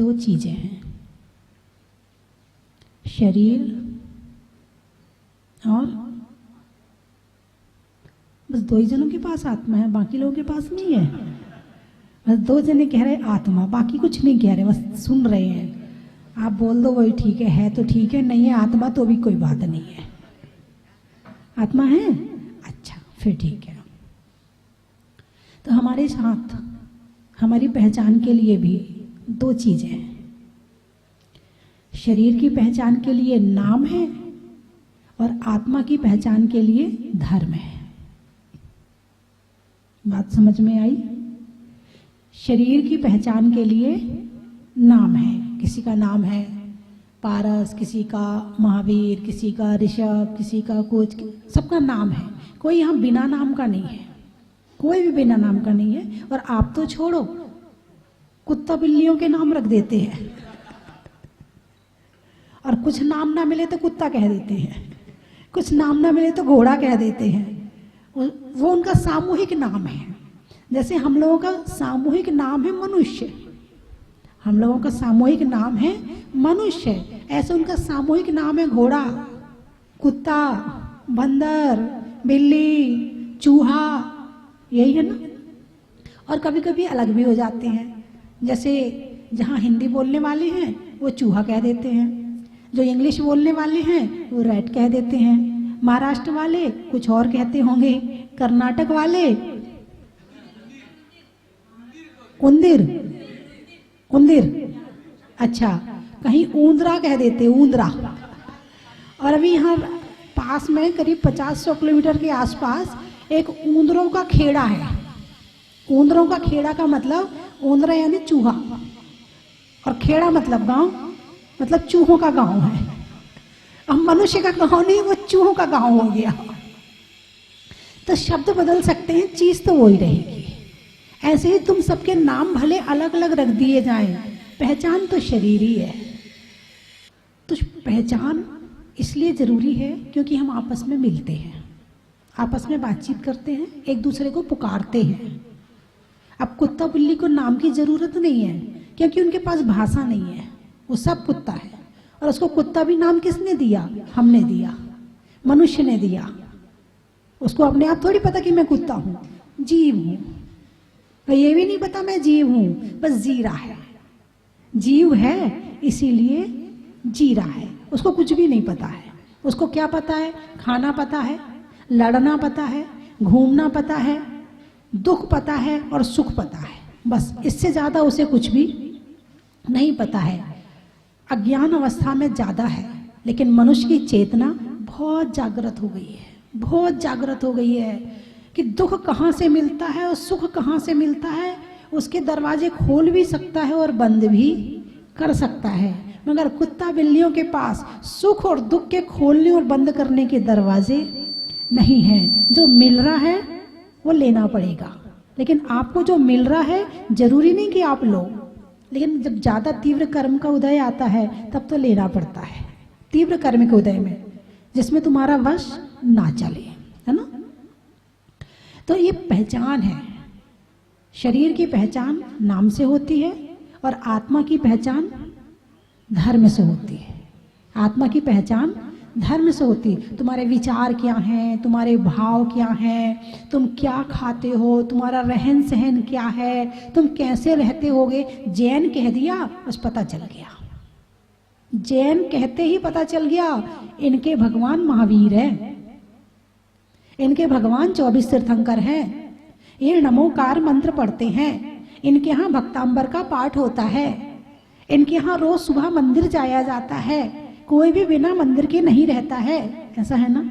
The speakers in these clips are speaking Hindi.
दो चीजें हैं, शरीर और बस दो ही जनों के पास आत्मा है, बाकी लोगों के पास नहीं है। बस दो जने कह रहे आत्मा, बाकी कुछ नहीं कह रहे, बस सुन रहे हैं। आप बोल दो वही ठीक है तो ठीक है, नहीं है आत्मा तो भी कोई बात नहीं है। आत्मा है, अच्छा फिर ठीक है। तो हमारे साथ हमारी पहचान के लिए भी दो चीजें हैं। शरीर की पहचान के लिए नाम है और आत्मा की पहचान के लिए धर्म है। बात समझ में आई? शरीर की पहचान के लिए नाम है, किसी का नाम है पारस, किसी का महावीर, किसी का ऋषभ, किसी का कुछ, सबका नाम है। कोई यहाँ बिना नाम का नहीं है, कोई भी बिना नाम का नहीं है। और आप तो छोड़ो, कुत्ता बिल्लियों के नाम रख देते हैं और कुछ नाम ना मिले तो कुत्ता कह देते हैं, कुछ नाम ना मिले तो घोड़ा कह देते हैं। वो उनका सामूहिक नाम है। जैसे हम लोगों का सामूहिक नाम है मनुष्य, हम लोगों का सामूहिक नाम है मनुष्य, ऐसे उनका सामूहिक नाम है घोड़ा, कुत्ता, बंदर, बिल्ली, चूहा, यही है ना। और कभी कभी अलग भी हो जाते हैं, जैसे जहाँ हिंदी बोलने वाले हैं वो चूहा कह देते हैं, जो इंग्लिश बोलने वाले हैं वो रैट कह देते हैं, महाराष्ट्र वाले कुछ और कहते होंगे, कर्नाटक वाले कुंदिर, कुंदिर, अच्छा कहीं ऊंदरा कह देते, ऊंदरा। और अभी यहाँ पास में करीब 50-100 किलोमीटर के आसपास एक ऊंदरों का खेड़ा है। ऊंदरों का खेड़ा का मतलब ऊंदरा यानी चूहा, और खेड़ा मतलब गांव, मतलब चूहों का गांव है। अब मनुष्य का गांव नहीं, वो चूहों का गांव हो गया। तो शब्द बदल सकते हैं, चीज तो वही रहेगी। ऐसे ही तुम सबके नाम भले अलग अलग रख दिए जाएं, पहचान तो शरीर ही है। तो पहचान इसलिए जरूरी है क्योंकि हम आपस में मिलते हैं, आपस में बातचीत करते हैं, एक दूसरे को पुकारते हैं। अब कुत्ता बिल्ली को नाम की जरूरत नहीं है क्योंकि उनके पास भाषा नहीं है, वो सब कुत्ता है। और उसको कुत्ता भी नाम किसने दिया? हमने दिया, मनुष्य ने दिया। उसको अपने आप थोड़ी पता कि मैं कुत्ता हूं, जीव हूं। ये भी नहीं पता मैं जीव हूं, बस जी रहा है। जीव है इसीलिए जी रहा है, उसको कुछ भी नहीं पता है। उसको क्या पता है? खाना पता है, लड़ना पता है, घूमना पता है, दुख पता है और सुख पता है, बस। इससे ज्यादा उसे कुछ भी नहीं पता है। अज्ञान अवस्था में ज्यादा है, लेकिन मनुष्य की चेतना बहुत जागृत हो गई है, बहुत जागृत हो गई है कि दुख कहाँ से मिलता है और सुख कहाँ से मिलता है। उसके दरवाजे खोल भी सकता है और बंद भी कर सकता है, मगर कुत्ता बिल्लियों के पास सुख और दुख के खोलने और बंद करने के दरवाजे नहीं हैं। जो मिल रहा है वो लेना पड़ेगा, लेकिन आपको जो मिल रहा है जरूरी नहीं कि आप लो, लेकिन जब ज्यादा तीव्र कर्म का उदय आता है तब तो लेना पड़ता है। तीव्र कर्म के उदय में जिसमें तुम्हारा वश ना चले, है ना। तो ये पहचान है। शरीर की पहचान नाम से होती है और आत्मा की पहचान धर्म से होती है। आत्मा की पहचान धर्म से होती है। तुम्हारे विचार क्या हैं, तुम्हारे भाव क्या हैं, तुम क्या खाते हो, तुम्हारा रहन सहन क्या है, तुम कैसे रहते होगे। जैन कह दिया बस पता चल गया, जैन कहते ही पता चल गया इनके भगवान महावीर है, इनके भगवान 24 तीर्थंकर हैं, ये नमोकार मंत्र पढ़ते हैं, इनके यहाँ भक्तांबर का पाठ होता है, इनके यहाँ रोज सुबह मंदिर जाया जाता है, कोई भी बिना मंदिर के नहीं रहता है। ऐसा है ना।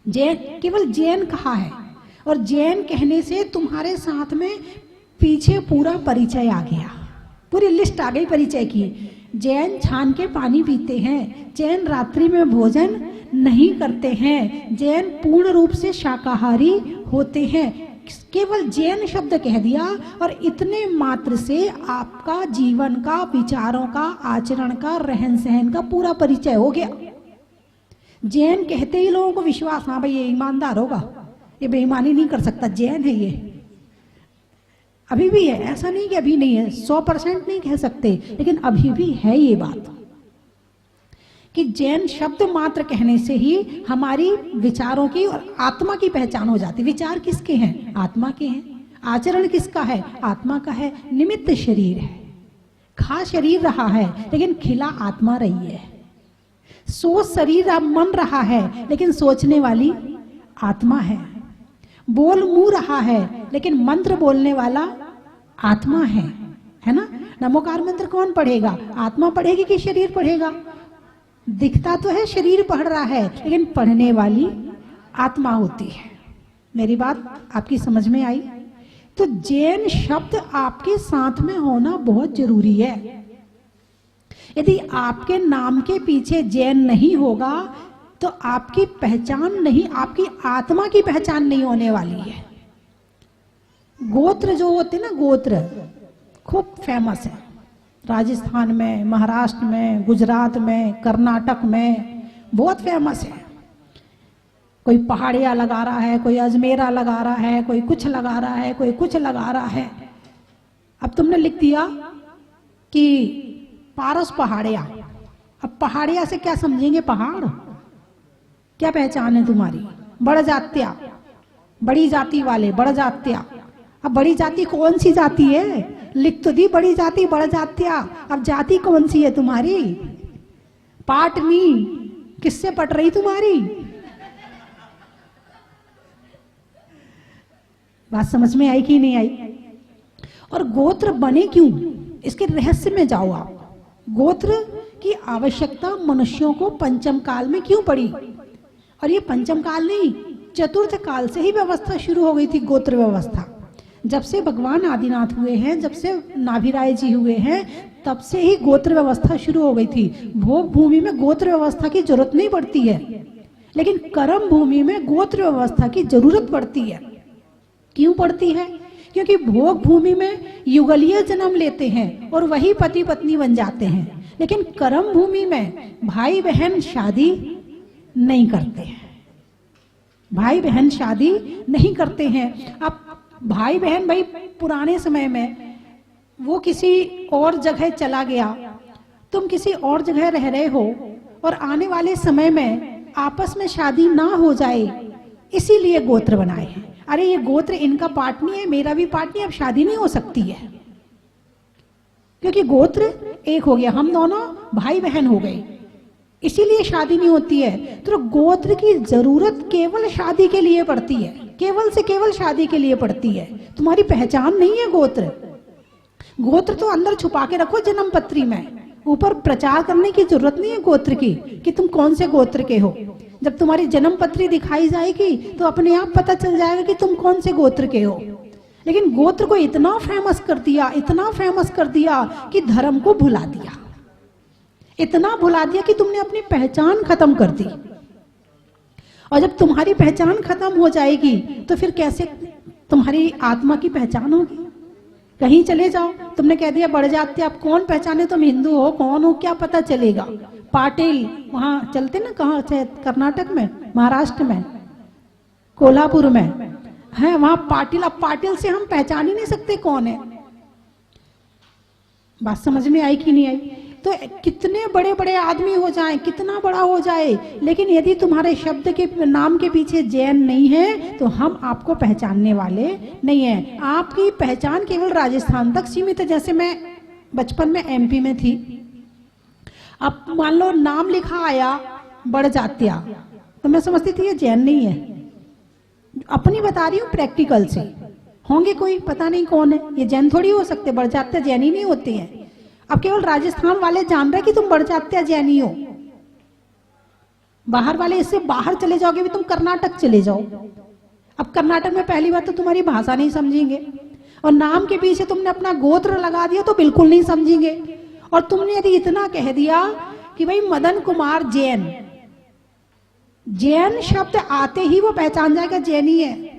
जैन, केवल जैन कहा है, और जैन कहने से तुम्हारे साथ में पीछे पूरा परिचय आ गया, पूरी लिस्ट आ गई परिचय की। जैन छान के पानी पीते हैं, जैन रात्रि में भोजन नहीं करते हैं, जैन पूर्ण रूप से शाकाहारी होते हैं। केवल जैन शब्द कह दिया और इतने मात्र से आपका जीवन का, विचारों का, आचरण का, रहन सहन का पूरा परिचय हो गया। जैन कहते ही लोगों को विश्वास, हाँ भाई ये ईमानदार होगा, ये बेईमानी नहीं कर सकता, जैन है ये। अभी भी है, ऐसा नहीं कि अभी नहीं है, 100% नहीं कह सकते, लेकिन अभी भी है ये बात कि जैन शब्द मात्र कहने से ही हमारी विचारों की और आत्मा की पहचान हो जाती। विचार किसके हैं? आत्मा के हैं। आचरण किसका है? आत्मा का है। निमित्त शरीर है, खा शरीर रहा है लेकिन खिला आत्मा रही है। सोच शरीर अब मन रहा है लेकिन सोचने वाली आत्मा है। बोल मुंह रहा है लेकिन मंत्र बोलने वाला आत्मा है ना। नमोकार मंत्र कौन पढ़ेगा? आत्मा पढ़ेगी कि शरीर पढ़ेगा? दिखता तो है शरीर पढ़ रहा है, लेकिन पढ़ने वाली आत्मा होती है। मेरी बात आपकी समझ में आई? तो जैन शब्द आपके साथ में होना बहुत जरूरी है। यदि आपके नाम के पीछे जैन नहीं होगा तो आपकी पहचान नहीं, आपकी आत्मा की पहचान नहीं होने वाली है। गोत्र जो होते ना, गोत्र खूब फेमस है राजस्थान में, महाराष्ट्र में, गुजरात में, कर्नाटक में बहुत फेमस है। कोई पहाड़िया लगा रहा है, कोई अजमेरा लगा रहा है, कोई कुछ लगा रहा है, कोई कुछ लगा रहा है। अब तुमने लिख दिया कि पारस पहाड़िया। अब पहाड़िया से क्या समझेंगे? पहाड़। क्या पहचान है तुम्हारी? बड़ जात्या, बड़ी जाति वाले, बड़ जात्या। अब बड़ी जाति कौन सी जाति है? लिख तो दी बड़ी जाति, बड़ जात्या। अब जाति कौन सी है तुम्हारी? पाटनी। किससे पट रही तुम्हारी? बात समझ में आई कि नहीं आई? और गोत्र बने क्यों, इसके रहस्य में जाओ आप। गोत्र की आवश्यकता मनुष्यों को पंचम काल में क्यों पड़ी? और ये पंचम काल नहीं, चतुर्थ काल से ही व्यवस्था शुरू हो गई थी, गोत्र व्यवस्था। जब से भगवान आदिनाथ हुए हैं, जब से नाभिराय जी हुए हैं, तब से ही गोत्र व्यवस्था शुरू हो गई थी। भोग भूमि में गोत्र व्यवस्था की जरूरत नहीं पड़ती है, लेकिन कर्म भूमि में गोत्र व्यवस्था की जरूरत पड़ती है। क्यों पड़ती है? क्योंकि भोग भूमि में युगलीय जन्म लेते हैं और वही पति पत्नी बन जाते हैं, लेकिन कर्म भूमि में भाई बहन शादी नहीं करते हैं। भाई बहन शादी नहीं करते हैं। अब भाई बहन, भाई पुराने समय में वो किसी और जगह चला गया, तुम किसी और जगह रह रहे हो, और आने वाले समय में आपस में शादी ना हो जाए, इसीलिए गोत्र बनाए हैं। अरे ये गोत्र इनका पार्ट नहीं है, मेरा भी पार्ट नहीं, अब शादी नहीं हो सकती है, क्योंकि गोत्र एक हो गया, हम दोनों भाई बहन हो गए, इसीलिए शादी नहीं होती है। तो गोत्र की जरूरत केवल शादी के लिए पड़ती है, केवल से केवल शादी के लिए पड़ती है। तुम्हारी पहचान नहीं है गोत्र। गोत्र तो अंदर छुपा के रखो जन्म पत्री में, ऊपर प्रचार करने की जरूरत नहीं है गोत्र की कि तुम कौन से गोत्र के हो। जब तुम्हारी जन्म पत्री दिखाई जाएगी तो अपने आप पता चल जाएगा कि तुम कौन से गोत्र के हो। लेकिन गोत्र को इतना फेमस कर दिया, इतना फेमस कर दिया कि धर्म को भुला दिया, इतना भुला दिया कि तुमने अपनी पहचान खत्म कर दी। और जब तुम्हारी पहचान खत्म हो जाएगी तो फिर कैसे तुम्हारी आत्मा की पहचान होगी? कहीं चले जाओ, तुमने कह दिया बढ़ जाते, आप कौन पहचाने तुम हिंदू हो, कौन हो, क्या पता चलेगा? पाटिल वहां चलते ना, कहाँ से? कर्नाटक में, महाराष्ट्र में, कोल्हापुर में है, वहां पाटिल। अब पाटिल से हम पहचान ही नहीं सकते कौन है। बात समझ में आई कि नहीं आई? तो कितने बड़े बड़े आदमी हो जाएं, कितना बड़ा हो जाए, लेकिन यदि तुम्हारे शब्द के नाम के पीछे जैन नहीं है तो हम आपको पहचानने वाले नहीं है। आपकी पहचान केवल राजस्थान तक सीमित है। जैसे मैं बचपन में एमपी में थी, अब मान लो नाम लिखा आया बढ़ जात्या, तो मैं समझती थी ये जैन नहीं है। अपनी बता रही हूँ, प्रैक्टिकल से। होंगे कोई, पता नहीं कौन है, ये जैन थोड़ी हो सकते, बढ़ जात्या जैन ही नहीं होते हैं। अब केवल राजस्थान वाले जान रहे कि तुम बढ़ जात्या जैनी हो, बाहर वाले इससे बाहर चले जाओगे भी, तुम कर्नाटक चले जाओ। अब कर्नाटक में पहली बात तो तुम्हारी भाषा नहीं समझेंगे, और नाम के पीछे तुमने अपना गोत्र लगा दिया तो बिल्कुल नहीं समझेंगे। और तुमने यदि इतना कह दिया कि भाई मदन कुमार जैन, जैन शब्द आते ही वो पहचान जाएगा जैनी है।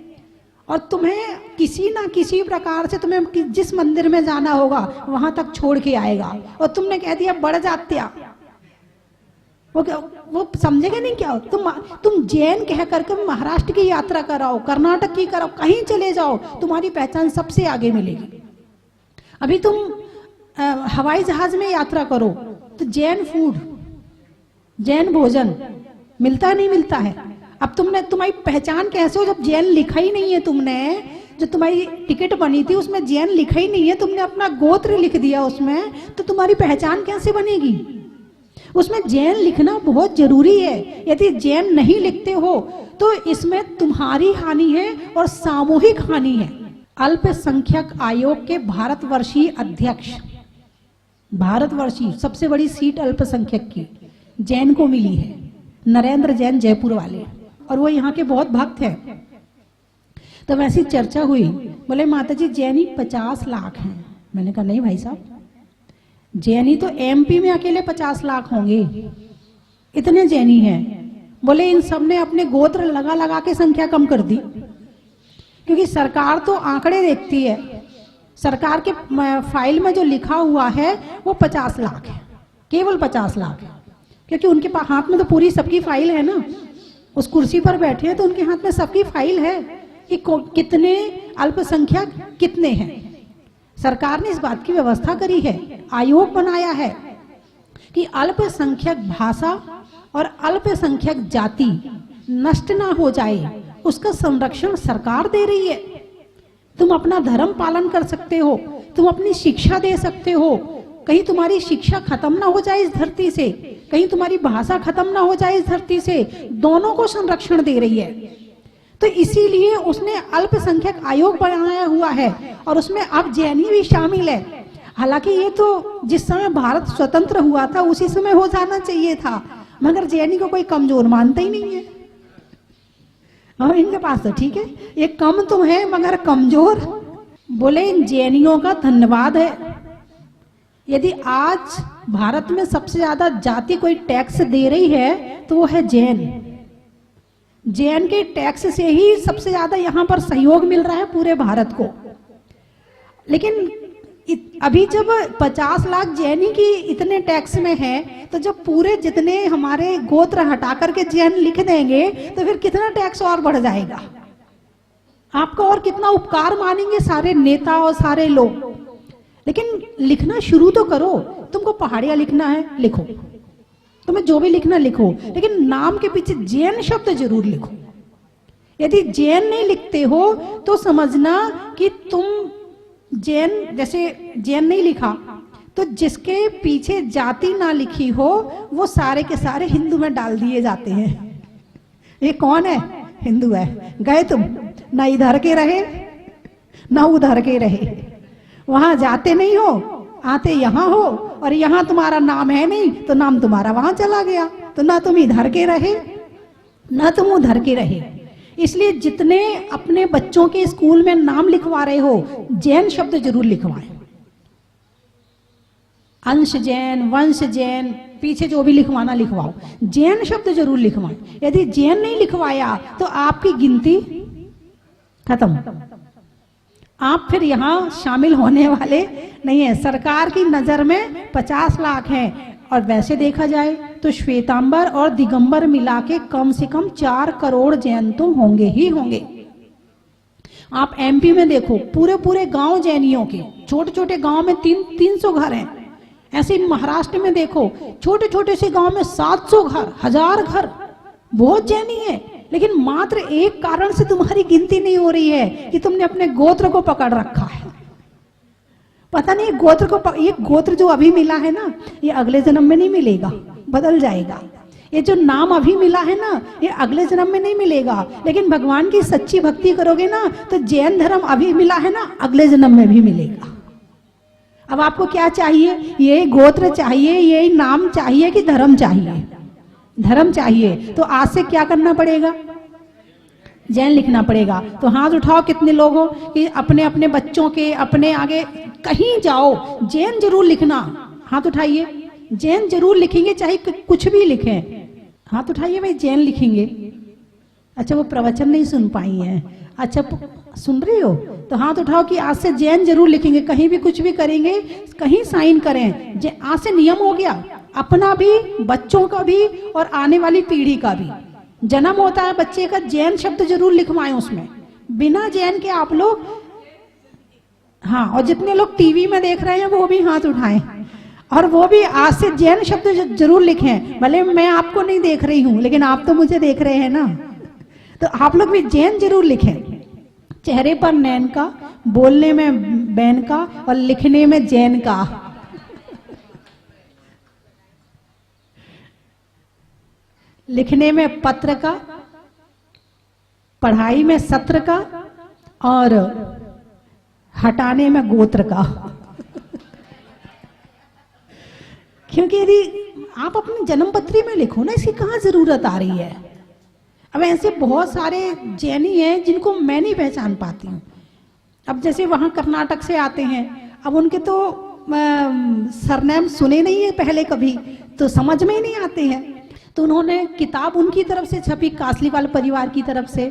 और तुम्हें किसी ना किसी प्रकार से तुम्हें जिस मंदिर में जाना होगा वहां तक छोड़ के आएगा, और तुमने कह दिया बढ़ जात्या, वो समझेगा नहीं क्या? तुम जैन कह करके महाराष्ट्र की यात्रा कराओ, कर्नाटक की कराओ, कहीं चले जाओ, तुम्हारी पहचान सबसे आगे मिलेगी। अभी तुम हवाई जहाज में यात्रा करो तो जैन फूड, जैन भोजन मिलता नहीं मिलता है। अब तुमने, तुम्हारी पहचान कैसे हो जब जैन लिखा ही नहीं है? तुमने जो तुम्हारी टिकट बनी थी उसमें जैन लिखा ही नहीं है, तुमने अपना गोत्र लिख दिया उसमें, तो तुम्हारी पहचान कैसे बनेगी? उसमें जैन लिखना बहुत जरूरी है। यदि जैन नहीं लिखते हो तो इसमें तुम्हारी हानि है और सामूहिक हानि है। अल्पसंख्यक आयोग के भारतवर्षीय अध्यक्ष, भारतवर्षीय सबसे बड़ी सीट अल्पसंख्यक की जैन को मिली है, नरेंद्र जैन, जयपुर वाले, और वो यहाँ के बहुत भक्त हैं। तो वैसी चर्चा हुई, बोले माता जी जैनी 50 लाख हैं। मैंने कहा नहीं भाई साहब, जैनी तो एमपी में अकेले 50 लाख होंगे, इतने जैनी हैं। बोले इन सब ने अपने गोत्र लगा लगा के संख्या कम कर दी, क्योंकि सरकार तो आंकड़े देखती है। सरकार के फाइल में जो लिखा हुआ है वो 50 लाख है, केवल 50 लाख है, क्योंकि उनके हाथ में तो पूरी सबकी फाइल है ना, उस कुर्सी पर बैठे हैं तो उनके हाथ में सबकी फाइल है कि कितने अल्पसंख्यक कितने हैं। सरकार ने इस बात की व्यवस्था करी है, आयोग बनाया है कि अल्पसंख्यक भाषा और अल्पसंख्यक जाति नष्ट ना हो जाए, उसका संरक्षण सरकार दे रही है। तुम अपना धर्म पालन कर सकते हो, तुम अपनी शिक्षा दे सकते हो, कहीं तुम्हारी शिक्षा खत्म ना हो जाए इस धरती से, कहीं तुम्हारी भाषा खत्म ना हो जाए इस धरती से, दोनों को संरक्षण दे रही है। तो इसीलिए उसने अल्पसंख्यक आयोग बनाया हुआ है और उसमें अब जैनी भी शामिल है। हालांकि ये तो जिस समय भारत स्वतंत्र हुआ था उसी समय हो जाना चाहिए था, मगर जैनी को कोई कमजोर मानता ही नहीं है। और इनके पास तो ठीक है, ये कम तो है मगर कमजोर। बोले इन जैनियों का धन्यवाद है। यदि आज भारत में सबसे ज्यादा जाति कोई टैक्स दे रही है तो वो है जैन। जैन के टैक्स से ही सबसे ज्यादा यहाँ पर सहयोग मिल रहा है पूरे भारत को। लेकिन अभी जब 50 लाख जैनी की इतने टैक्स में है, तो जब पूरे जितने हमारे गोत्र हटा करके जैन लिख देंगे तो फिर कितना टैक्स और बढ़ जाएगा। आपका और कितना उपकार मानेंगे सारे नेता और सारे लोग। लेकिन लिखना शुरू तो करो। तुमको पहाड़िया लिखना है लिखो, तुम्हें जो भी लिखना लिखो, लेकिन नाम के पीछे जैन शब्द जरूर लिखो। यदि जैन नहीं लिखते हो तो समझना कि तुम जैन, जैसे जैन नहीं लिखा तो जिसके पीछे जाति ना लिखी हो वो सारे के सारे हिंदू में डाल दिए जाते हैं। ये कौन है? हिंदू है। गए तुम, ना इधर के रहे ना उधर के रहे, वहां जाते नहीं हो, आते यहाँ हो, और यहाँ तुम्हारा नाम है नहीं तो नाम तुम्हारा वहां चला गया। तो ना तुम इधर के रहे ना तुम उधर के रहे। इसलिए जितने अपने बच्चों के स्कूल में नाम लिखवा रहे हो, जैन शब्द जरूर लिखवाएं। अंश जैन, वंश जैन, पीछे जो भी लिखवाना लिखवाओ, जैन शब्द जरूर लिखवाएं। यदि जैन नहीं लिखवाया तो आपकी गिनती खत्म, आप फिर यहाँ शामिल होने वाले नहीं है। सरकार की नजर में 50 लाख हैं, और वैसे देखा जाए तो श्वेतांबर और दिगंबर मिला के कम से कम 4 करोड़ जैन तो होंगे ही होंगे। आप एमपी में देखो, पूरे पूरे गांव जैनियों के, छोटे छोटे गांव में 300 घर हैं। ऐसे महाराष्ट्र में देखो, छोटे छोटे से गांव में 700 घर, 1000 घर, बहुत जैनी है। लेकिन मात्र एक कारण से तुम्हारी गिनती नहीं हो रही है कि तुमने अपने गोत्र को पकड़ रखा है। पता नहीं गोत्र को, ये गोत्र जो अभी मिला है ना, ये अगले जन्म में नहीं मिलेगा, बदल जाएगा। ये जो नाम अभी मिला है ना, ये अगले जन्म में नहीं मिलेगा। लेकिन भगवान की सच्ची भक्ति करोगे ना तो जैन धर्म अभी मिला है ना, अगले जन्म में भी मिलेगा। अब आपको क्या चाहिए? ये गोत्र चाहिए, ये नाम चाहिए कि धर्म चाहिए? धर्म चाहिए। तो आज से क्या करना पड़ेगा? जैन लिखना पड़ेगा। तो हाथ उठाओ कितने लोग हो कि अपने अपने बच्चों के, अपने आगे कहीं जाओ जैन जरूर लिखना। हाथ उठाइए, जैन जरूर लिखेंगे, चाहे कुछ भी लिखें। हाथ उठाइए भाई, जैन लिखेंगे। अच्छा, वो प्रवचन नहीं सुन पाई हैं? अच्छा, सुन रही हो? तो हाथ उठाओ कि आज से जैन जरूर लिखेंगे। कहीं भी कुछ भी करेंगे, कहीं साइन करें, आज से नियम हो गया, अपना भी, बच्चों का भी और आने वाली पीढ़ी का भी। जन्म होता है बच्चे का, जैन शब्द जरूर लिखवाएं उसमें। बिना जैन के आप लोग हाँ, और जितने लोग टीवी में देख रहे हैं वो भी हाथ उठाएं, और वो भी आज से जैन शब्द जरूर लिखें। भले मैं आपको नहीं देख रही हूं, लेकिन आप तो मुझे देख रहे हैं ना, तो आप लोग भी जैन जरूर लिखें। चेहरे पर नैन का, बोलने में बैन का, और लिखने में जैन का। लिखने में पत्र का, पढ़ाई में सत्र का, और हटाने में गोत्र का। क्योंकि यदि आप अपनी जन्मपत्री में लिखो ना, इसकी कहाँ जरूरत आ रही है। अब ऐसे बहुत सारे जैनी हैं जिनको मैं नहीं पहचान पाती हूँ। अब जैसे वहाँ कर्नाटक से आते हैं, अब उनके तो सरनेम सुने नहीं है पहले कभी, तो समझ में ही नहीं आते हैं। तो उन्होंने किताब उनकी तरफ से छपी, कासलीवाल परिवार की तरफ से।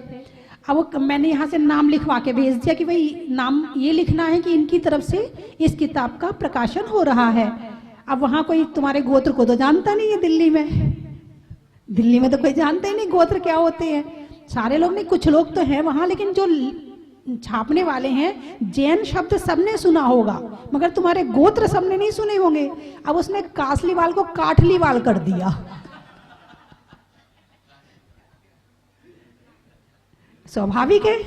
अब वो मैंने यहाँ से नाम लिखवा के भेज दिया कि भाई नाम ये लिखना है कि इनकी तरफ से इस किताब का प्रकाशन हो रहा है। अब वहाँ कोई तुम्हारे गोत्र को तो जानता नहीं है, दिल्ली में तो कोई जानता ही नहीं गोत्र क्या होते हैं। सारे लोग नहीं, कुछ लोग तो हैं वहाँ, लेकिन जो छापने वाले हैं जैन शब्द सबने सुना होगा, मगर तुम्हारे गोत्र सबने नहीं सुने होंगे। अब उसने कासलीवाल को काठलीवाल कर दिया। स्वाभाविक है,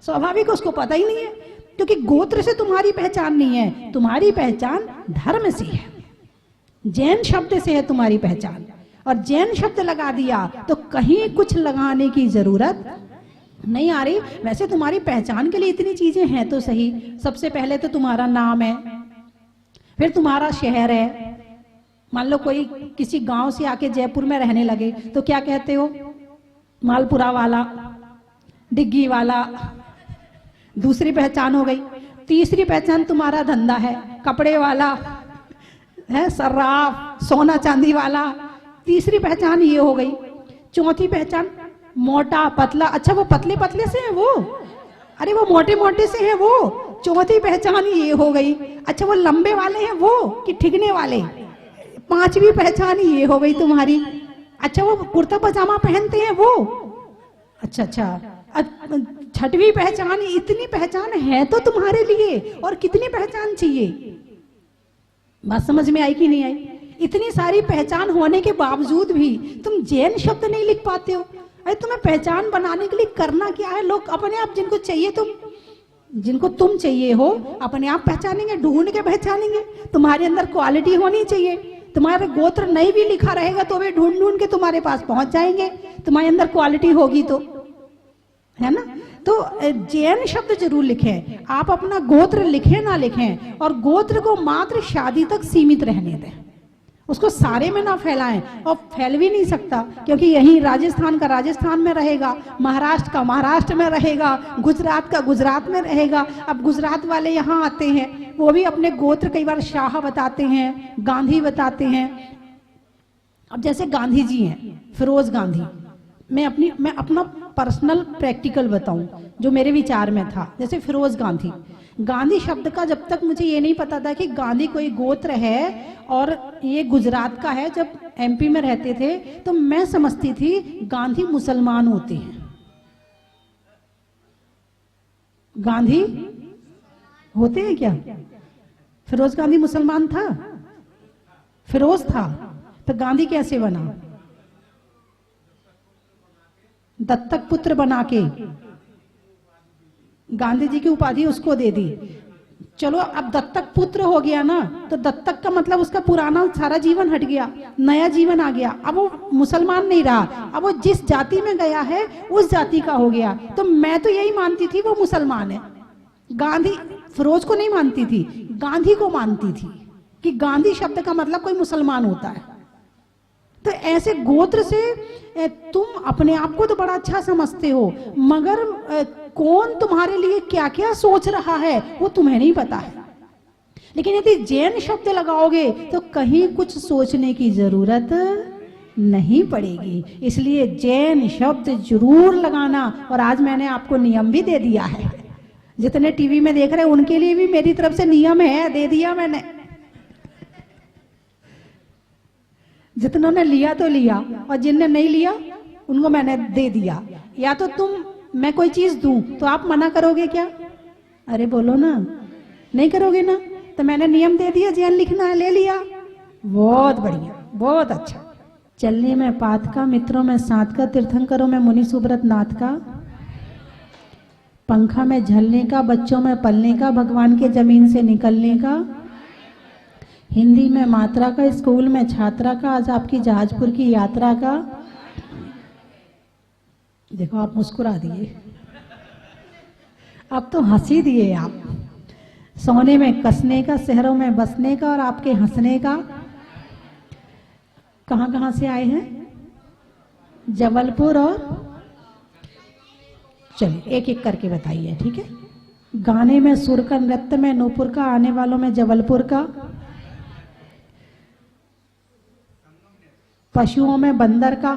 स्वाभाविक, उसको पता ही नहीं है, क्योंकि गोत्र से तुम्हारी पहचान नहीं है, तुम्हारी पहचान धर्म से है, जैन शब्द से है तुम्हारी पहचान। और जैन शब्द लगा दिया तो कहीं कुछ लगाने की जरूरत नहीं आ रही। वैसे तुम्हारी पहचान के लिए इतनी चीजें हैं तो सही। सबसे पहले तो तुम्हारा नाम है, फिर तुम्हारा शहर है। मान लो कोई किसी गांव से आके जयपुर में रहने लगे तो क्या कहते हो? मालपुरा वाला, डिग्गी वाला। दूसरी पहचान हो गई। तीसरी पहचान तुम्हारा धंधा है, कपड़े वाला है, सर्राफ, सोना चांदी वाला। तीसरी पहचान ये हो गई। चौथी पहचान मोटा पतला। अच्छा वो पतले पतले से है वो, अरे वो मोटे मोटे से है वो। चौथी पहचान ये हो गई। अच्छा वो लंबे वाले हैं वो कि ठिगने वाले। पांचवी पहचान ये हो गई तुम्हारी। अच्छा वो कुर्ता पजामा पहनते हैं वो। अच्छा, छठवीं पहचान। इतनी पहचान है तो तुम्हारे लिए, और कितनी पहचान चाहिए? बात समझ में आई कि नहीं आई? इतनी सारी पहचान होने के बावजूद भी तुम जैन शब्द नहीं लिख पाते हो। अरे तुम्हें पहचान बनाने के लिए करना क्या है? लोग अपने आप जिनको चाहिए, जिनको तुम चाहिए हो, अपने आप पहचानेंगे, ढूंढ के पहचानेंगे। तुम्हारे अंदर क्वालिटी होनी चाहिए। तुम्हारा गोत्र नहीं भी लिखा रहेगा तो वे ढूंढ ढूंढ के तुम्हारे पास पहुंच जाएंगे, तुम्हारे अंदर क्वालिटी होगी तो, है ना? तो जैन शब्द जरूर लिखें। आप अपना गोत्र लिखें ना लिखें, और गोत्र को मात्र शादी तक सीमित रहने दें, उसको सारे में ना फैलाएं। और फैल भी नहीं सकता, क्योंकि यहीं राजस्थान का राजस्थान में रहेगा, महाराष्ट्र का महाराष्ट्र में रहेगा, गुजरात का गुजरात में रहेगा। अब गुजरात वाले यहाँ आते हैं, वो भी अपने गोत्र कई बार शाह बताते हैं, गांधी बताते हैं। अब जैसे गांधी जी हैं, फिरोज गांधी। मैं अपना पर्सनल प्रैक्टिकल बताऊं जो मेरे विचार में था। जैसे फिरोज गांधी, गांधी शब्द का जब तक मुझे ये नहीं पता था कि गांधी कोई गोत्र है और ये गुजरात का है, जब एमपी में रहते थे तो मैं समझती थी गांधी मुसलमान होते हैं। गांधी होते हैं क्या? फिरोज गांधी मुसलमान था? फिरोज था तो गांधी कैसे बना? दत्तक पुत्र बना के गांधी जी की उपाधि उसको दे दी। चलो अब दत्तक पुत्र हो गया ना, तो दत्तक का मतलब उसका पुराना सारा जीवन हट गया, नया जीवन आ गया। अब वो मुसलमान नहीं रहा, अब वो जिस जाति में गया है उस जाति का हो गया। तो मैं तो यही मानती थी वो मुसलमान है। गांधी फिरोज को नहीं मानती थी, गांधी को मानती थी कि गांधी शब्द का मतलब कोई मुसलमान होता है। तो ऐसे गोत्र से तुम अपने आप को तो बड़ा अच्छा समझते हो, मगर कौन तुम्हारे लिए क्या क्या सोच रहा है वो तुम्हें नहीं पता है। लेकिन यदि जैन शब्द लगाओगे तो कहीं कुछ सोचने की जरूरत नहीं पड़ेगी। इसलिए जैन शब्द जरूर लगाना। और आज मैंने आपको नियम भी दे दिया है, जितने टीवी में देख रहे हैं उनके लिए भी मेरी तरफ से नियम है, दे दिया मैंने। जितनों ने लिया तो लिया, और जिनने नहीं लिया उनको मैंने दे दिया। या तो मैं कोई चीज दूं तो आप मना करोगे क्या? अरे बोलो ना, नहीं करोगे ना? तो मैंने नियम दे दिया, ज्ञान लिखना है, ले लिया। बहुत बढ़िया, बहुत अच्छा। चलने में पात का, मित्रों में साथ का, तीर्थंकरों में मुनि सुब्रत नाथ का, पंखा में झलने का, बच्चों में पलने का, भगवान के जमीन से निकलने का, हिंदी में मात्रा का, स्कूल में छात्रा का, आज आपकी जहाजपुर की यात्रा का। देखो आप मुस्कुरा दिए, अब तो हंसी दिए आप। सोने में कसने का, शहरों में बसने का और आपके हंसने का। कहाँ कहाँ से आए हैं? जबलपुर। और चलिए एक एक करके बताइए, ठीक है? गाने में सुर का, नृत्य में नूपुर का, आने वालों में जबलपुर का, पशुओं में बंदर का,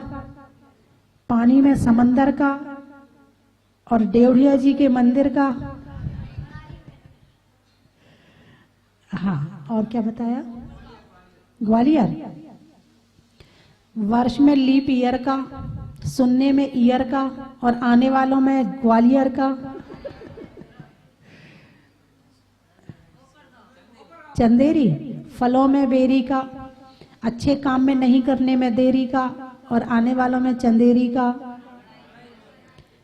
पानी में समंदर का और देवड़िया जी के मंदिर का। हाँ, और क्या बताया? ग्वालियर। वर्ष में लीप ईयर का, सुनने में ईयर का और आने वालों में ग्वालियर का। चंदेरी। फलों में बेरी का, अच्छे काम में नहीं करने में देरी का और आने वालों में चंदेरी का।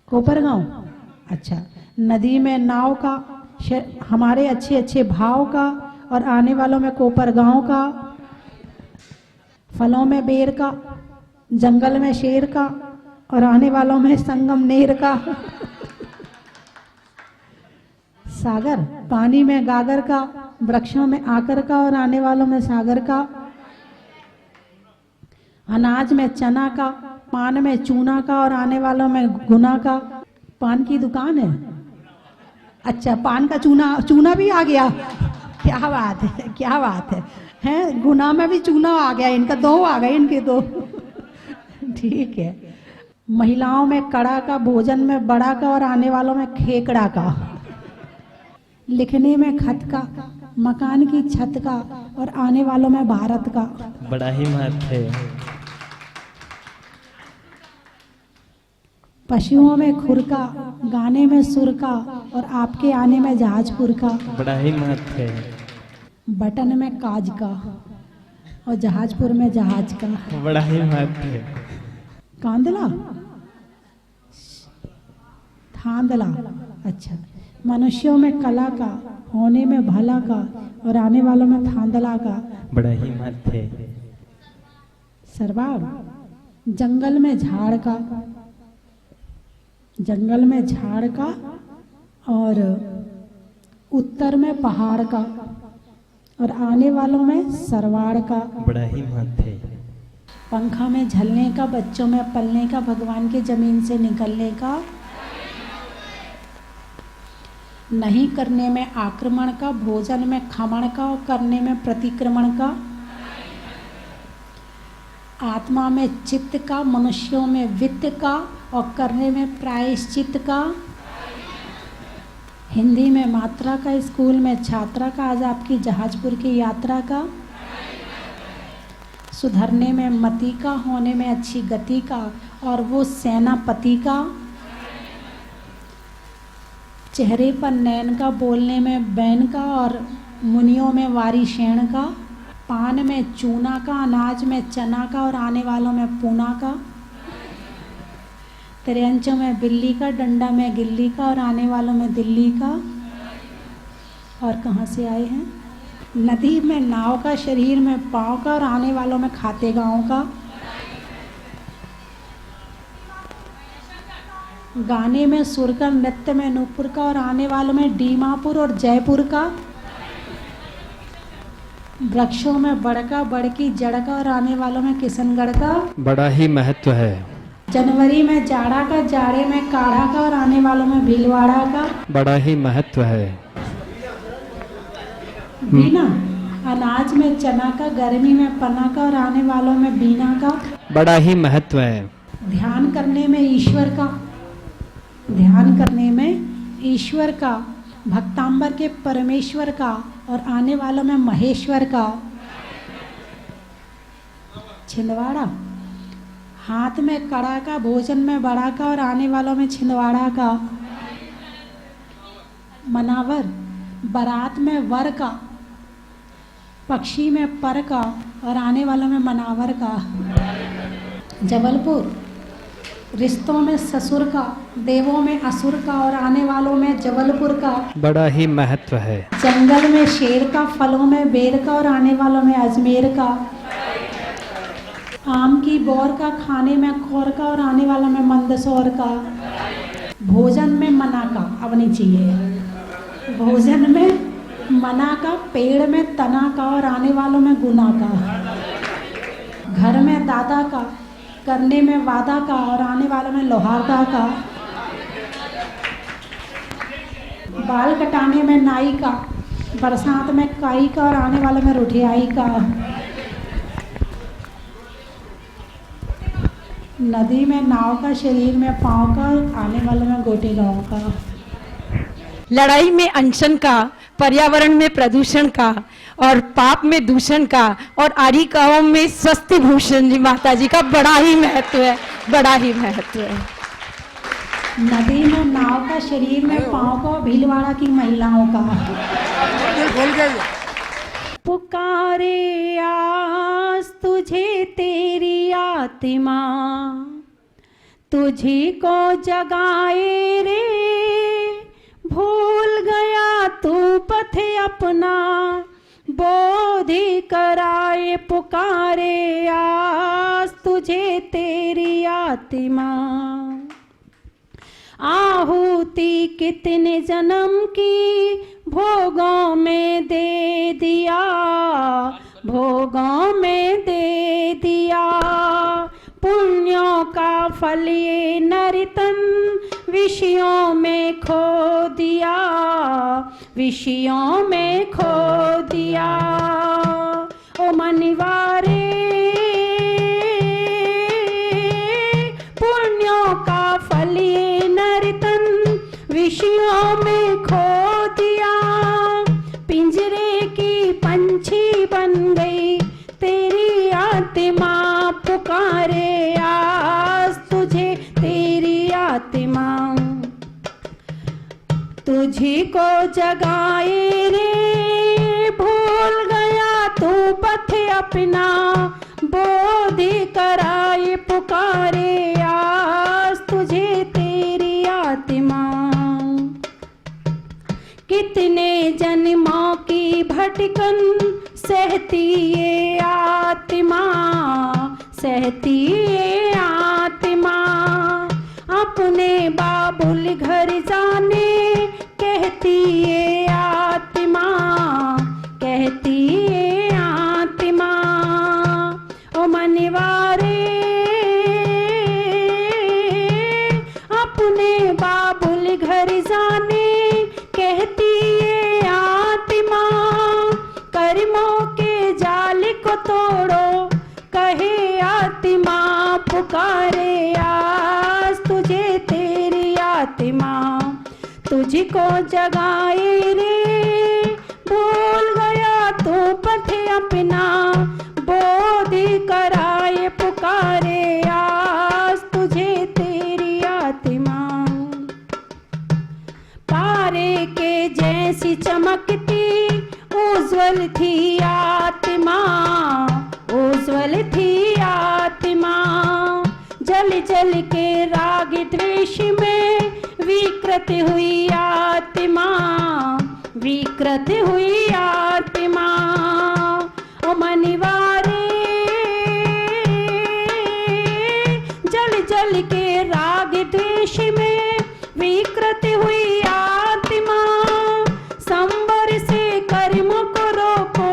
कोपरगांव। अच्छा। नदी में नाव का, हमारे अच्छे अच्छे भाव का और आने वालों में कोपरगांव का। फलों में बेर का, जंगल में शेर का और आने वालों में संगमनेर का। सागर। पानी में गागर का, वृक्षों में आकर का और आने वालों में सागर का। अनाज में चना का, पान में चूना का और आने वालों में गुना का। पान की दुकान है? अच्छा, पान का चूना, चूना भी आ गया। क्या बात है, क्या बात है, हैं? गुना में भी चूना आ गया, इनका दो आ गए, इनके दो। ठीक है। महिलाओं में कड़ा का, भोजन में बड़ा का और आने वालों में खेकड़ा का। लिखने में खत का, मकान की छत का और आने वालों में भारत का। बड़ा ही महत्व है। पशुओं में खुर का, गाने में सुर का और आपके आने में जहाजपुर का। बड़ा ही महत्व है। बटन में काज का और जहाजपुर में जहाज का। बड़ा ही महत्व है। कांदला, थांदला। अच्छा। मनुष्यों में कला का, होने में भला का और आने वालों में थांदला का। बड़ा ही महत्व है। सरबाब। जंगल में झाड़ का, जंगल में झाड़ का और उत्तर में पहाड़ का और आने वालों में सरवाड़ का। बड़ा ही महत्व है। पंखा में झलने का, बच्चों में पलने का, भगवान के जमीन से निकलने का। नहीं करने में आक्रमण का, भोजन में खमण का और करने में प्रतिक्रमण का। आत्मा में चित्त का, मनुष्यों में वित्त का और करने में प्रायश्चित का। हिंदी में मात्रा का, स्कूल में छात्रा का, आज आपकी जहाजपुर की यात्रा का। सुधरने में मति का, होने में अच्छी गति का और वो सेनापति का। चेहरे पर नैन का, बोलने में बैन का और मुनियों में वारिशेण का। पान में चूना का, अनाज में चना का और आने वालों में पूना का। त्रियंचों में बिल्ली का, डंडा में गिल्ली का और आने वालों में दिल्ली का। और कहाँ से आए हैं? नदी में नाव का, शरीर में पाँव का और आने वालों में खाते गाँव का। गाने में सुर का, नृत्य में नूपुर का और आने वालों में दीमापुर और जयपुर का। वृक्षों में बड़का, बड़की, जड़ का और आने वालों में किशनगढ़ का। बड़ा ही महत्व है। जनवरी में जाड़ा का, जाड़े में काढ़ा का और आने वालों में भीलवाड़ा का। बड़ा ही महत्व है। बीना। अनाज में चना का, गर्मी में पना का और आने वालों में बीना का। बड़ा ही महत्व है। ध्यान करने में ईश्वर का, ध्यान करने में ईश्वर का, भक्तांबर के परमेश्वर का और आने वालों में महेश्वर का। छिंदवाड़ा। हाथ में कड़ा का, भोजन में बड़ा का और आने वालों में छिंदवाड़ा का। मनावर, बारात में वर का, पक्षी में पर का और आने वालों में मनावर का। जबलपुर, रिश्तों में ससुर का, देवों में असुर का और आने वालों में जबलपुर का। बड़ा ही महत्व है। जंगल में शेर का, फलों में बेर का और आने वालों में अजमेर का। आम की बौर का, खाने में खौर का और आने वालों में मंदसौर का। भोजन में मना का, अब नहीं चाहिए। भोजन में मना का, पेड़ में तना का और आने वालों में गुना का। घर में दादा का, करने में वादा का और आने वालों में लोहारदा का। बाल कटाने में नाई का, बरसात में काई का और आने वालों में रुठियाई का। नदी में नाव का, शरीर में पाँव का, आने वालों में गोटे गाँव का। लड़ाई में अनशन का, पर्यावरण में प्रदूषण का और पाप में दूषण का और आरी गाँव में स्वस्ति भूषण जी माता जी का बड़ा ही महत्व है, बड़ा ही महत्व है। नदी में नाव का, शरीर में पाँव का, भीलवाड़ा की महिलाओं का। पुकारे आज तुझे तेरी आत्मा, तुझी को जगाए रे, भूल गया तू पथ अपना, बोधि कराए। पुकारे आज तुझे तेरी आत्मा, आहुति कितने जन्म की भोगों में दे दिया, भोगों में दे दिया। पुण्यों का फल ये नर्तन विषयों में खो दिया, विषयों में खो दिया। ओ मनवारे पुण्यों का फल ये नर्तन विषयों में खो दिया। पिंजरे की पंछी बन गई तेरी आत्मा, पुकारे आज तुझे तेरी आत्मा, तुझी को जगाए रे, भूल गया तू पथ अपना, बोधि कराए। पुकारे आज तुझे तेरी आत्मा, कितने जन्मों की भटकन सहती ये आत्मा, सहती ये आत्मा। अपने बाबुल घर जाने कहती ये आत्मा, कहती ये आत्मा। ओ मनवारे अपने बाबुल घर जाने कहती ये आत्मा। कर्मों के जाल को तोड़ो कहे आत्मा, पुकारे आज तुझे तेरी आत्मा, तुझको जगाए रे, भूल गया तू पथ अपना, बोधि कराए। पुकारे आज तुझे तेरी आत्मा, पारे के जैसी चमकती उज्ज्वल थी आत्मा, उज्ज्वल थी आत्मा। जल जल के राग द्वेष में विकृत हुई आत्मा, विकृत हुई आत्मा। ओ मनवारे जल जल के राग द्वेष में विकृत हुई आत्मा। संबर से कर्म को रोको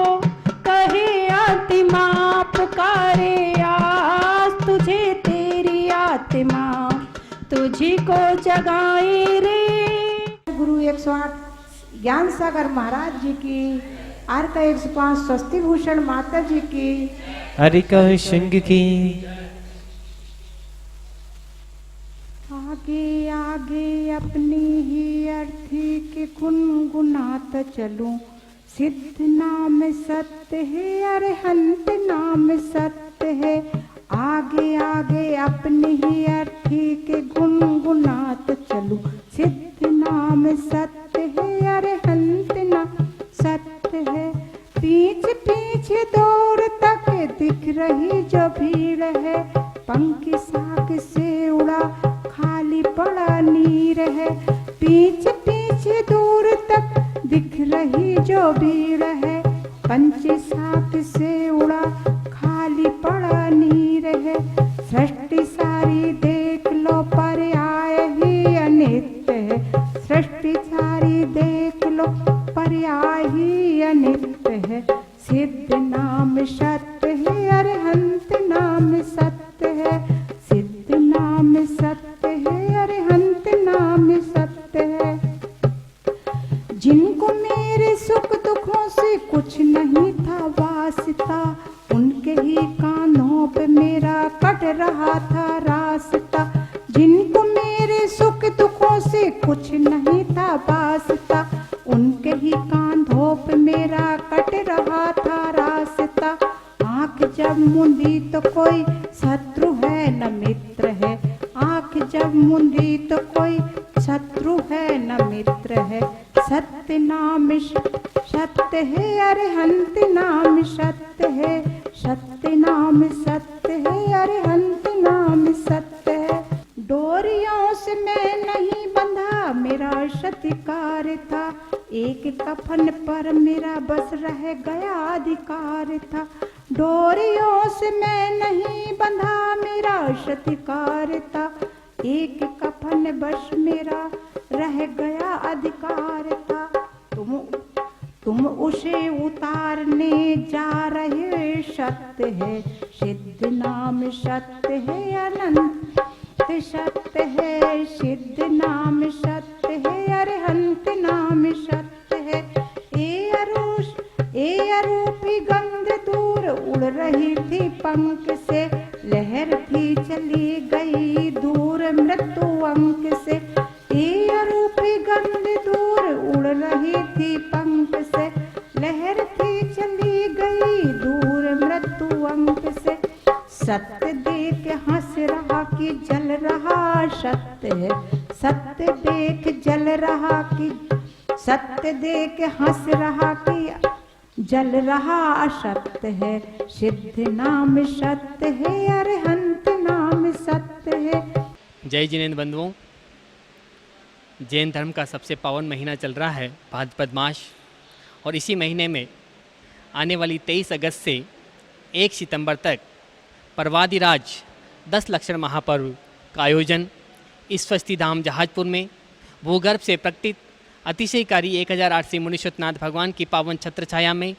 कहे आत्मा, पुकारे आज तुझे तेरी आत्मा, तुझी को जगाए रे। गुरु 108 ज्ञान सागर महाराज जी की, आरका 105 स्वस्ति भूषण माता जी की, हरिका सिंह की। आगे आगे अपनी ही अर्थी के गुनगुनात चलूं, सिद्ध नाम सत्य है, अरहंत नाम सत्य है। आगे आगे अपनी ही अर्थी के गुनगुनात चलूं, सिद्ध नाम सत्य है, है। पीछे पीछे दूर तक दिख रही जो भीड़ है, पंछी साथ से उड़ा खाली पड़ा नीर है। सृष्टि सारी देख लो पर्याय ही अनित्य है, सृष्टि सारी देख लो पर्याय ही अनित्य है। सिद्ध नाम सत्य है, अरहंत नाम सत्य है, सिद्ध नाम सत्य है, अरहंत नाम सत्य है। जिनको मेरे सुख दुखों से कुछ नहीं था वास्ता, उनके ही कानों पे मेरा कट रहा था रास्ता। जिनको मेरे सुख दुखों से कुछ नहीं था वास्ता, उनके ही कांधों पे मेरा कट रहा था रास्ता। आँख जब मुंदी तो कोई शत्रु है न मित्र है, आँख जब मुंदी तो कोई शत्रु है न मित्र है। सत्य नाम सत्य है, अरहंत नाम सत्य है, सत्य नाम सत्य है, अरहंत नाम सत्य है। डोरियों से मैं नहीं बंधा मेरा सत्कार था, एक कफन पर मेरा बस रह गया अधिकार था। डोरियों से मैं नहीं बंधा मेरा सत्कार था, एक कफन बस मेरा रह गया अधिकार था। तुम उसे उतारने जा रहे सत्य है, सिद्ध नाम सत्य है, अनंत सत्य है, सिद्ध नाम सत्य है, अरहंत नाम सत्य है। ए अरूपी गंध दूर उड़ रही थी पंख से, लहर थी चली गई दूर मृत्यु अंक से। ए अरूपी गंध दूर उड़ रही थी पंख से, लहर थी चली गई दूर मृत्यु अंक से। सत्य देख हंस रहा कि जल रहा सत्य है, सत्य देख जल रहा कि सत्य देख हंस रहा कि जल रहा असत्य है। सिद्ध नाम सत्य है, अरहंत नाम सत्य है। जय जिनेन्द्र बंधुओं, जैन धर्म का सबसे पावन महीना चल रहा है भाद्रपद मास, और इसी महीने में आने वाली 23 अगस्त से 1 सितंबर तक पर्वादिराज 10 लक्षण महापर्व का आयोजन इस स्वस्ति धाम जहाजपुर में भूगर्भ से प्रकटित अतिशयकारी 1008 श्री मुनीश्वरनाथ भगवान की पावन छत्र छाया में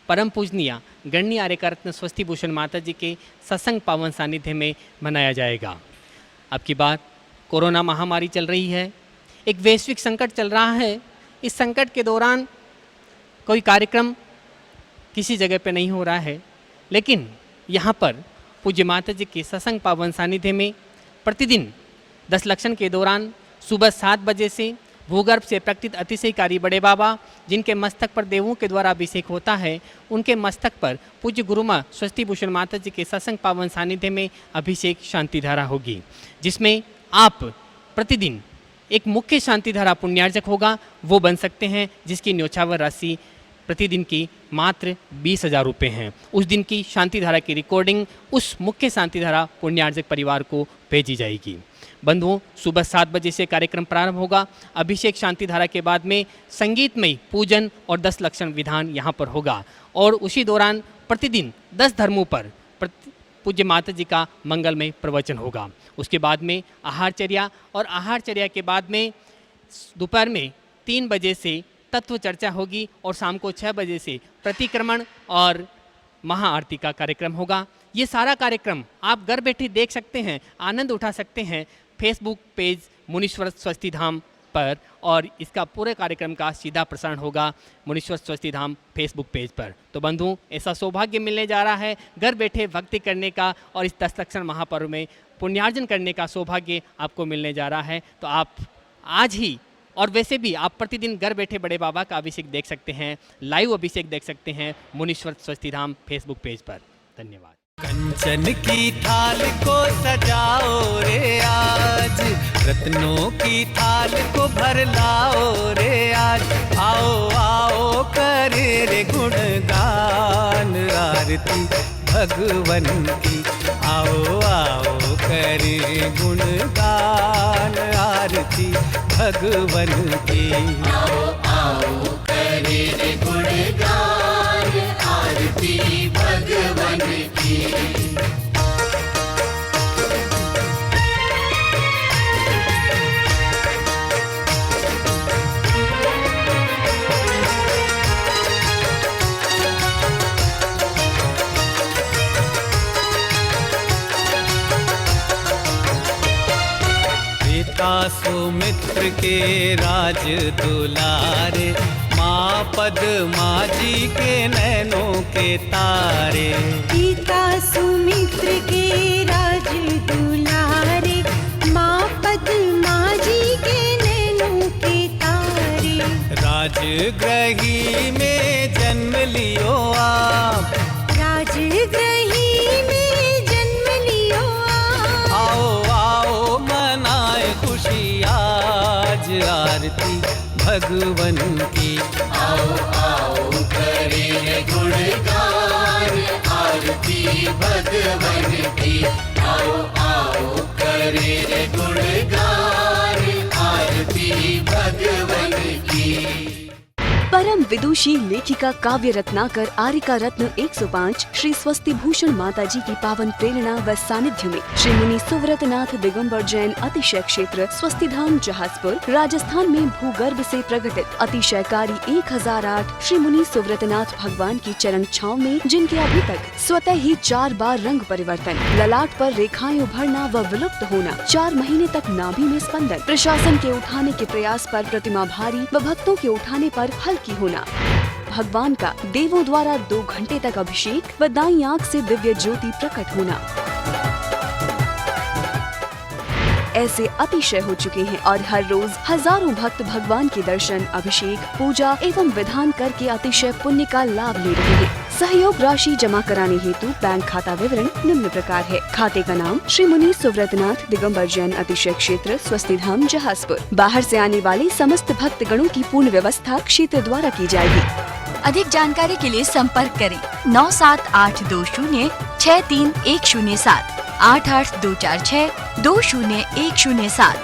परम पूजनीय गणनीय आर्यकारत्न स्वस्ति भूषण माता जी के सत्संग पावन सानिध्य में मनाया जाएगा। अब की बात कोरोना महामारी चल रही है, एक वैश्विक संकट चल रहा है। इस संकट के दौरान कोई कार्यक्रम किसी जगह पे नहीं हो रहा है, लेकिन यहाँ पर पूज्य माता जी के सत्संग पावन सानिध्य में प्रतिदिन 10 लक्षण के दौरान सुबह 7 बजे से भूगर्भ से प्रकटित अतिशयकारी बड़े बाबा जिनके मस्तक पर देवों के द्वारा अभिषेक होता है, उनके मस्तक पर पूज्य गुरुमा स्वस्ति भूषण माता जी के सत्संग पावन सानिध्य में अभिषेक शांति धारा होगी, जिसमें आप प्रतिदिन एक मुख्य शांति धारा पुण्यार्जक होगा वो बन सकते हैं, जिसकी न्योछावर राशि प्रतिदिन की मात्र 20,000 रुपये हैं। उस दिन की शांति धारा की रिकॉर्डिंग उस मुख्य शांति धारा पुण्यार्जक परिवार को भेजी जाएगी। बंधुओं, सुबह 7 बजे से कार्यक्रम प्रारंभ होगा। अभिषेक शांति धारा के बाद में संगीतमय पूजन और 10 लक्षण विधान यहाँ पर होगा, और उसी दौरान प्रतिदिन 10 धर्मों पर पूज्य माता जी का मंगलमय प्रवचन होगा। उसके बाद में आहारचर्या, और आहारचर्या के बाद में दोपहर में 3 बजे से तत्व चर्चा होगी, और शाम को 6 बजे से प्रतिक्रमण और महाआरती का कार्यक्रम होगा। ये सारा कार्यक्रम आप घर बैठे देख सकते हैं, आनंद उठा सकते हैं फेसबुक पेज मुनीश्वर स्वस्ति धाम पर, और इसका पूरे कार्यक्रम का सीधा प्रसारण होगा मुनीश्वर स्वस्ति धाम फेसबुक पेज पर। तो बंधुओं, ऐसा सौभाग्य मिलने जा रहा है घर बैठे भक्ति करने का, और इस 10 लक्षण महापर्व में पुण्यार्जन करने का सौभाग्य आपको मिलने जा रहा है। तो आप आज ही, और वैसे भी आप प्रतिदिन घर बैठे बड़े बाबा का अभिषेक देख सकते हैं, लाइव अभिषेक देख सकते हैं मुनीश्वर स्वस्ति धाम फेसबुक पेज पर। धन्यवाद। कंचन की थाल को सजाओ रे आज, रत्नों की थाल को भर लाओ रे आज। आओ आओ करे रे गुणगान आरती भगवन की। आओ आओ करे गुणगान आरती भगवन की। आओ आओ करे रे गुणगान, आरती भगवन की। पिता सुमित्र के राज दुलारे, माँ पद्मा जी के नैनों के तारे। पिता सुमित्र के राज दुलारे, माँ पद्मा जी के नैनों के तारे। राजगृही में जन्म लियो आप, राजगृही में जन्म लियो आप। आओ आओ मनाए खुशी आज आरती भगवन की। आओ आओ करे रे गुणगान, आरती भगवन की। आओ आओ करे रे गुणगान, आरती भगवन की। परम विदुषी लेखिका काव्य रत्नाकर आरिका रत्न 105 श्री स्वस्ति भूषण माता जी की पावन प्रेरणा व सानिध्य में श्री मुनि सुव्रतनाथ दिगंबर जैन अतिशय क्षेत्र स्वस्ति धाम जहाजपुर राजस्थान में भूगर्भ से प्रकटित अतिशयकारी 1008 श्री मुनि सुव्रतनाथ भगवान की चरण छांव में, जिनके अभी तक स्वतः ही 4 बार रंग परिवर्तन, ललाट पर रेखाएं उभरना व विलुप्त होना, 4 महीने तक नाभि में स्पंदन, प्रशासन के उठाने के प्रयास पर प्रतिमा भारी व भक्तों के उठाने पर हल्की होना, भगवान का देवों द्वारा 2 घंटे तक अभिषेक व दाईं आंख से दिव्य ज्योति प्रकट होना, ऐसे अतिशय हो चुके हैं और हर रोज हजारों भक्त भगवान के दर्शन, अभिषेक, पूजा एवं विधान करके अतिशय पुण्य का लाभ ले रहे हैं। सहयोग राशि जमा कराने हेतु बैंक खाता विवरण निम्न प्रकार है। खाते का नाम श्री मुनि सुव्रतनाथ दिगंबर जैन अतिशय क्षेत्र स्वस्ति धाम जहाजपुर। बाहर से आने वाले समस्त भक्त गणों की पूर्ण व्यवस्था क्षेत्र द्वारा की जाएगी। अधिक जानकारी के लिए संपर्क करें 97820 63107 88246 20107।